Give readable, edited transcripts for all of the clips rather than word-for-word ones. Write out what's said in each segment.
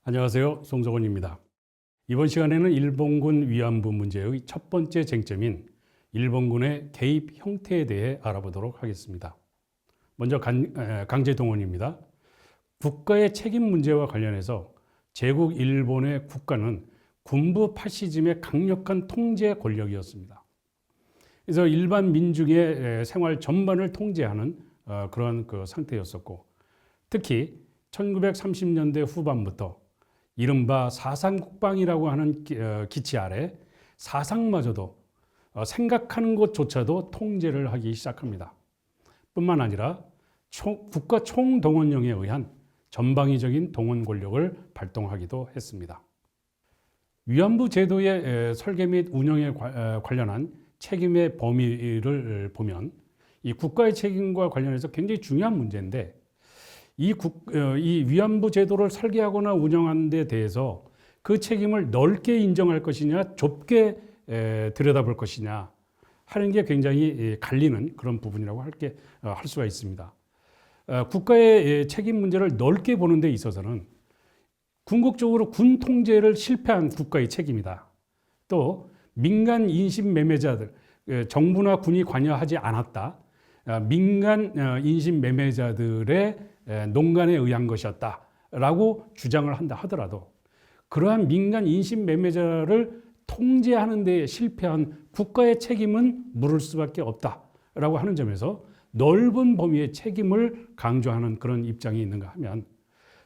안녕하세요. 송석원입니다. 이번 시간에는 일본군 위안부 문제의 첫 번째 쟁점인 일본군의 개입 형태에 대해 알아보도록 하겠습니다. 먼저 강제동원입니다. 국가의 책임 문제와 관련해서 제국 일본의 국가는 군부 파시즘의 강력한 통제 권력이었습니다. 그래서 일반 민중의 생활 전반을 통제하는 그런 상태였었고, 특히 1930년대 후반부터 이른바 사상국방이라고 하는 기치 아래 사상마저도 생각하는 것조차도 통제를 하기 시작합니다. 뿐만 아니라 국가 총동원령에 의한 전방위적인 동원 권력을 발동하기도 했습니다. 위안부 제도의 설계 및 운영에 관련한 책임의 범위를 보면 이 국가의 책임과 관련해서 굉장히 중요한 문제인데, 이 위안부 제도를 설계하거나 운영하는 데 대해서 그 책임을 넓게 인정할 것이냐, 좁게 들여다볼 것이냐 하는 게 굉장히 갈리는 그런 부분이라고 할 수가 있습니다. 국가의 책임 문제를 넓게 보는 데 있어서는 궁극적으로 군 통제를 실패한 국가의 책임이다. 또 민간 인신 매매자들, 정부나 군이 관여하지 않았다. 민간 인신 매매자들의 농간에 의한 것이었다라고 주장을 한다 하더라도, 그러한 민간 인신 매매자를 통제하는 데 실패한 국가의 책임은 물을 수밖에 없다라고 하는 점에서 넓은 범위의 책임을 강조하는 그런 입장이 있는가 하면,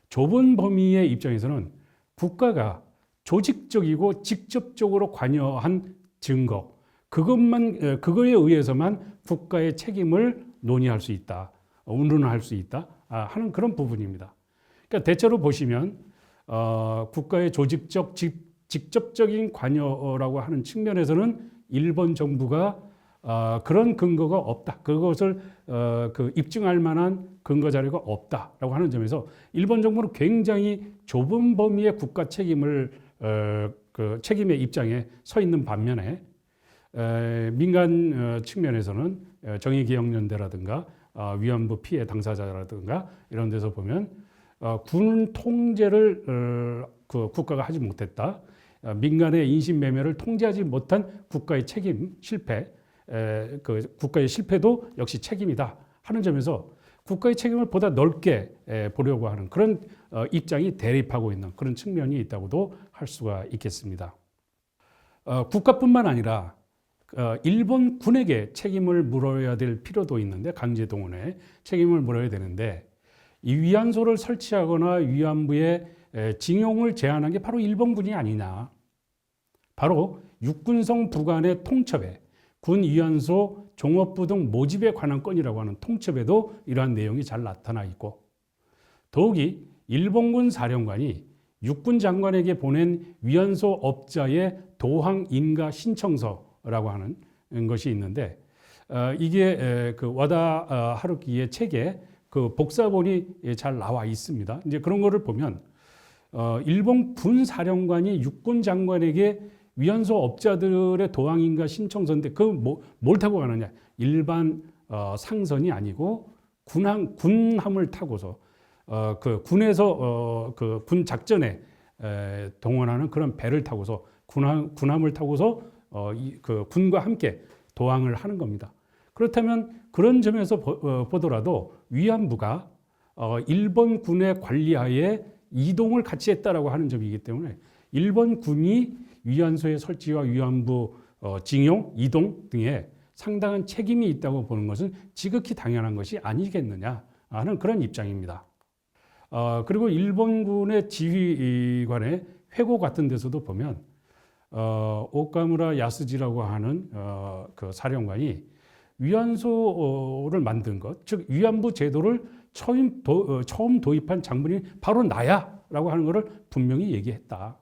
좁은 범위의 입장에서는 국가가 조직적이고 직접적으로 관여한 증거, 그거에 의해서만 국가의 책임을 논의할 수 있다, 운운할 수 있다 하는 그런 부분입니다. 그러니까 대체로 보시면 국가의 조직적, 직접적인 관여라고 하는 측면에서는 일본 정부가 그런 근거가 없다, 그것을 입증할 만한 근거 자료가 없다라고 하는 점에서 일본 정부는 굉장히 좁은 범위의 국가 책임을 책임의 입장에 서 있는 반면에, 민간 측면에서는 정의기억연대라든가 위안부 피해 당사자라든가 이런 데서 보면 군 통제를 국가가 하지 못했다, 민간의 인신매매를 통제하지 못한 국가의 책임 실패, 국가의 실패도 역시 책임이다 하는 점에서 국가의 책임을 보다 넓게 보려고 하는 그런 입장이 대립하고 있는 그런 측면이 있다고도 할 수가 있겠습니다. 국가뿐만 아니라 일본 군에게 책임을 물어야 될 필요도 있는데, 강제동원에 책임을 물어야 되는데, 이 위안소를 설치하거나 위안부의 징용을 제한한 게 바로 일본군이 아니냐. 바로 육군성 부관의 통첩에, 군 위안소 종업부 등 모집에 관한 건이라고 하는 통첩에도 이러한 내용이 잘 나타나 있고, 더욱이 일본군 사령관이 육군 장관에게 보낸 위안소 업자의 도항 인가 신청서라고 하는 것이 있는데, 이게 와다 하루키의 책에 복사본이 잘 나와 있습니다. 이제 그런 거를 보면 일본 군 사령관이 육군 장관에게 위안소 업자들의 도항인가 신청서인데, 뭘 타고 가느냐? 일반 상선이 아니고 군함을 타고서 군에서 군 작전에 동원하는 그런 배를 타고서 군함을 타고서 군과 함께 도항을 하는 겁니다. 그렇다면 그런 점에서 보더라도 위안부가 일본 군의 관리하에 이동을 같이 했다라고 하는 점이기 때문에 일본 군이 위안소의 설치와 위안부 징용, 이동 등에 상당한 책임이 있다고 보는 것은 지극히 당연한 것이 아니겠느냐 하는 그런 입장입니다. 그리고 일본군의 지휘관의 회고 같은 데서도 보면 오카무라 야스지라고 하는 그 사령관이 위안소를 만든 것, 즉 위안부 제도를 처음 도입한 장본인이 바로 나야라고 하는 것을 분명히 얘기했다.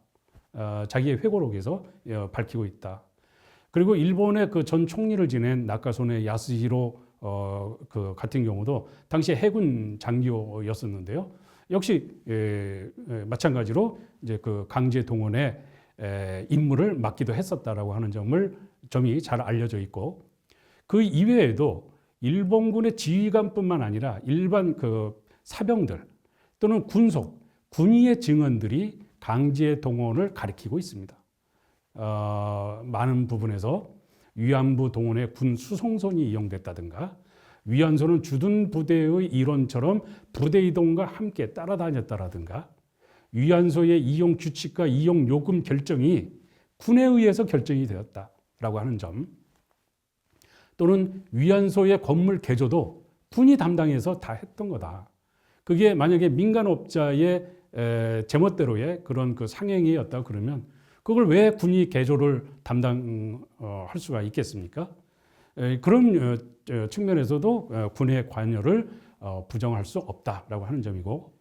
자기의 회고록에서 밝히고 있다. 그리고 일본의 그 전 총리를 지낸 나카소네 야스히로 그 같은 경우도 당시 해군 장교였었는데요. 역시 마찬가지로 이제 그 강제 동원의 임무를 맡기도 했었다라고 하는 점이 잘 알려져 있고, 그 이외에도 일본군의 지휘관뿐만 아니라 일반 그 사병들 또는 군의의 증언들이 강제 동원을 가리키고 있습니다. 많은 부분에서 위안부 동원에 군 수송선이 이용됐다든가, 위안소는 주둔 부대의 일원처럼 부대 이동과 함께 따라다녔다라든가, 위안소의 이용 규칙과 이용 요금 결정이 군에 의해서 결정이 되었다라고 하는 점, 또는 위안소의 건물 개조도 군이 담당해서 다 했던 거다. 그게 만약에 민간업자의 제멋대로의 그런 그 상행이었다 그러면 그걸 왜 군이 개조를 담당할 수가 있겠습니까? 그런 측면에서도 군의 관여를 부정할 수 없다라고 하는 점이고,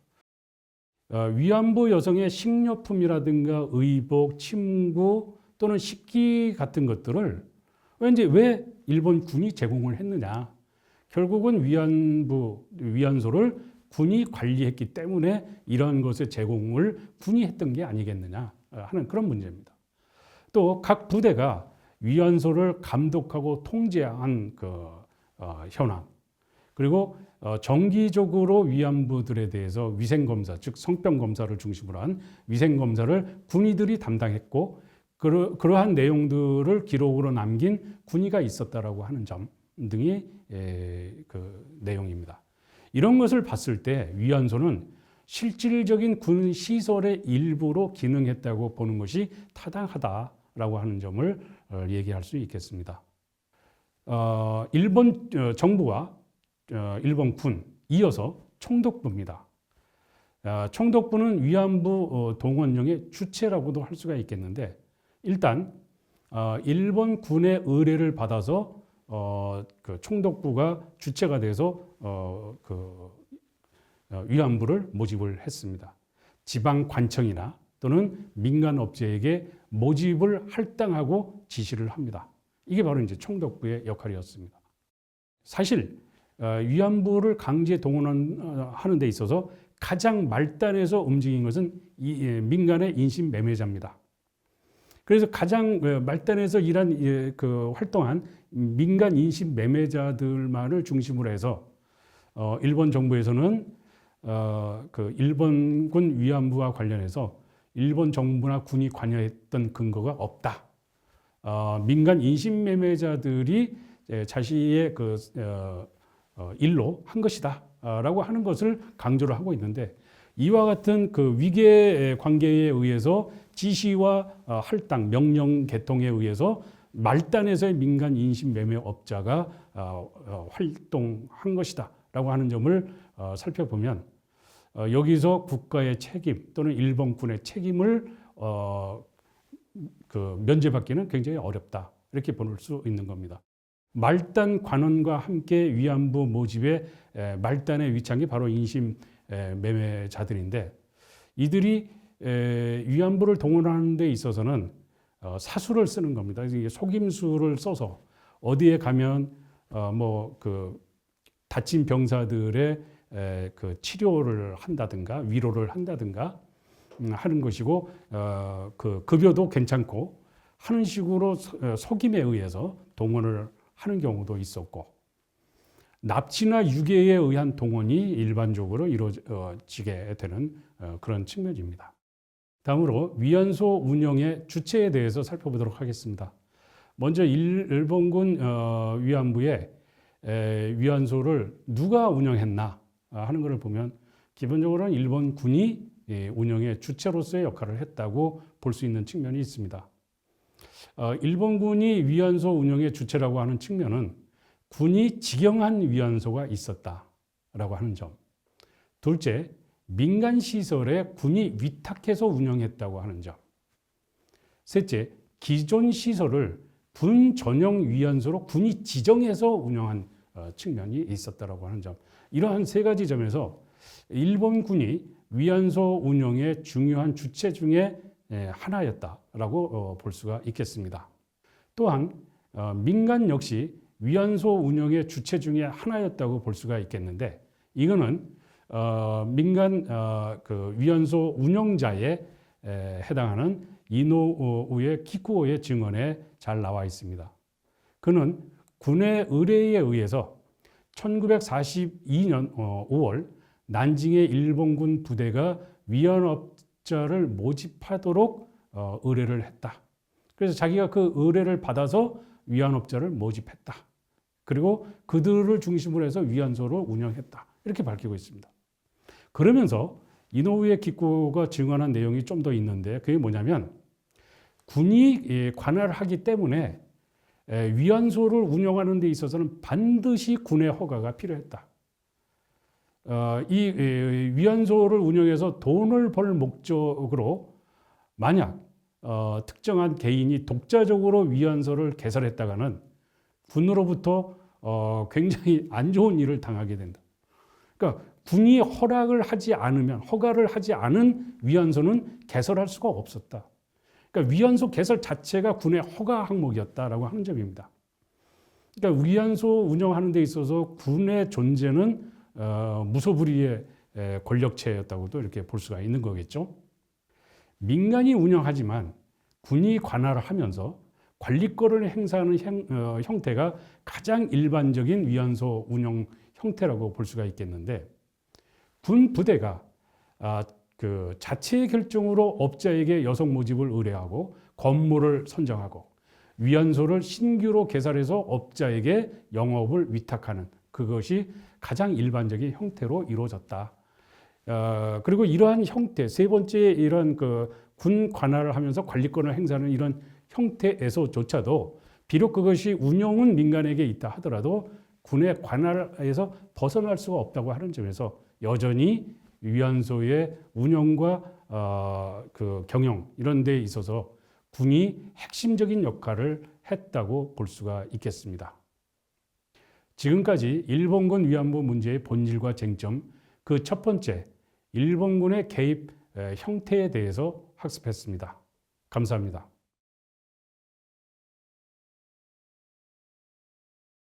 위안부 여성의 식료품이라든가 의복, 침구 또는 식기 같은 것들을 왜 일본 군이 제공을 했느냐? 결국은 위안소를 군이 관리했기 때문에 이런 것의 제공을 군이 했던 게 아니겠느냐 하는 그런 문제입니다. 또 각 부대가 위안소를 감독하고 통제한 그 현황, 그리고 정기적으로 위안부들에 대해서 위생검사, 즉 성병검사를 중심으로 한 위생검사를 군의들이 담당했고, 그러한 내용들을 기록으로 남긴 군의가 있었다라고 하는 점 등이 그 내용입니다. 이런 것을 봤을 때 위안소는 실질적인 군 시설의 일부로 기능했다고 보는 것이 타당하다라고 하는 점을 얘기할 수 있겠습니다. 일본 정부와 일본 군, 이어서 총독부입니다. 총독부는 위안부 동원령의 주체라고도 할 수가 있겠는데, 일단 일본 군의 의뢰를 받아서 그 총독부가 주체가 돼서 위안부를 모집을 했습니다. 지방 관청이나 또는 민간 업체에게 모집을 할당하고 지시를 합니다. 이게 바로 이제 총독부의 역할이었습니다. 사실 위안부를 강제 동원하는 데 있어서 가장 말단에서 움직인 것은 민간의 인신 매매자입니다. 그래서 가장 말단에서 활동한 민간 인신 매매자들만을 중심으로 해서 일본 정부에서는 그 일본군 위안부와 관련해서 일본 정부나 군이 관여했던 근거가 없다. 민간 인신 매매자들이 자신의 그 일로 한 것이다라고 하는 것을 강조를 하고 있는데, 이와 같은 그 위계 관계에 의해서 지시와 할당, 명령 개통에 의해서 말단에서의 민간 인신 매매업자가 활동한 것이다라고 하는 점을 살펴보면, 여기서 국가의 책임 또는 일본군의 책임을 면제받기는 굉장히 어렵다, 이렇게 볼 수 있는 겁니다. 말단 관원과 함께 위안부 모집의 말단의 위창이 바로 인신 매매자들인데, 이들이 위안부를 동원하는 데 있어서는 사수를 쓰는 겁니다. 속임수를 써서 어디에 가면 다친 병사들의 그 치료를 한다든가 위로를 한다든가 하는 것이고, 그 급여도 괜찮고 하는 식으로 속임에 의해서 동원을 하는 경우도 있었고, 납치나 유괴에 의한 동원이 일반적으로 이루어지게 되는 그런 측면입니다. 다음으로 위안소 운영의 주체에 대해서 살펴보도록 하겠습니다. 먼저 일본군 위안부의 위안소를 누가 운영했나 하는 것을 보면, 기본적으로는 일본 군이 운영의 주체로서의 역할을 했다고 볼 수 있는 측면이 있습니다. 일본군이 위안소 운영의 주체라고 하는 측면은 군이 직영한 위안소가 있었다라고 하는 점. 둘째, 민간 시설에 군이 위탁해서 운영했다고 하는 점. 셋째, 기존 시설을 군 전용 위안소로 군이 지정해서 운영한 측면이 있었다라고 하는 점. 이러한 세 가지 점에서 일본군이 위안소 운영의 중요한 주체 중에 하나였다라고 볼 수가 있겠습니다. 또한 민간 역시 위안소 운영의 주체 중에 하나였다고 볼 수가 있겠는데 이거는 민간 그 위안소 운영자에 해당하는 이노우의 기쿠오의 증언에 잘 나와 있습니다. 그는 군의 의뢰에 의해서 1942년 5월 난징의 일본군 부대가 위안업자를 모집하도록 의뢰를 했다. 그래서 자기가 그 의뢰를 받아서 위안업자를 모집했다. 그리고 그들을 중심으로 해서 위안소를 운영했다. 이렇게 밝히고 있습니다. 그러면서 이노우에 기쿠오가 증언한 내용이 좀 더 있는데 그게 뭐냐면 군이 관할하기 때문에 위안소를 운영하는 데 있어서는 반드시 군의 허가가 필요했다. 이 위안소를 운영해서 돈을 벌 목적으로 만약 특정한 개인이 독자적으로 위안소를 개설했다가는 군으로부터 굉장히 안 좋은 일을 당하게 된다. 그러니까 군이 허가를 하지 않은 위안소는 개설할 수가 없었다. 그러니까 위안소 개설 자체가 군의 허가 항목이었다라고 하는 점입니다. 그러니까 위안소 운영하는 데 있어서 군의 존재는 무소불위의 권력체였다고도 이렇게 볼 수가 있는 거겠죠. 민간이 운영하지만 군이 관할을 하면서 관리권을 행사하는 형태가 가장 일반적인 위안소 운영 형태라고 볼 수가 있겠는데 군 부대가 그 자체의 결정으로 업자에게 여성 모집을 의뢰하고 건물을 선정하고 위안소를 신규로 개설해서 업자에게 영업을 위탁하는 그것이 가장 일반적인 형태로 이루어졌다. 그리고 이러한 형태, 세 번째 이런 그 군 관할을 하면서 관리권을 행사하는 이런 형태에서조차도 비록 그것이 운영은 민간에게 있다 하더라도 군의 관할에서 벗어날 수가 없다고 하는 점에서 여전히 위안소의 운영과 그 경영 이런 데 있어서 군이 핵심적인 역할을 했다고 볼 수가 있겠습니다. 지금까지 일본군 위안부 문제의 본질과 쟁점, 그 첫 번째 일본군의 개입 형태에 대해서 학습했습니다. 감사합니다.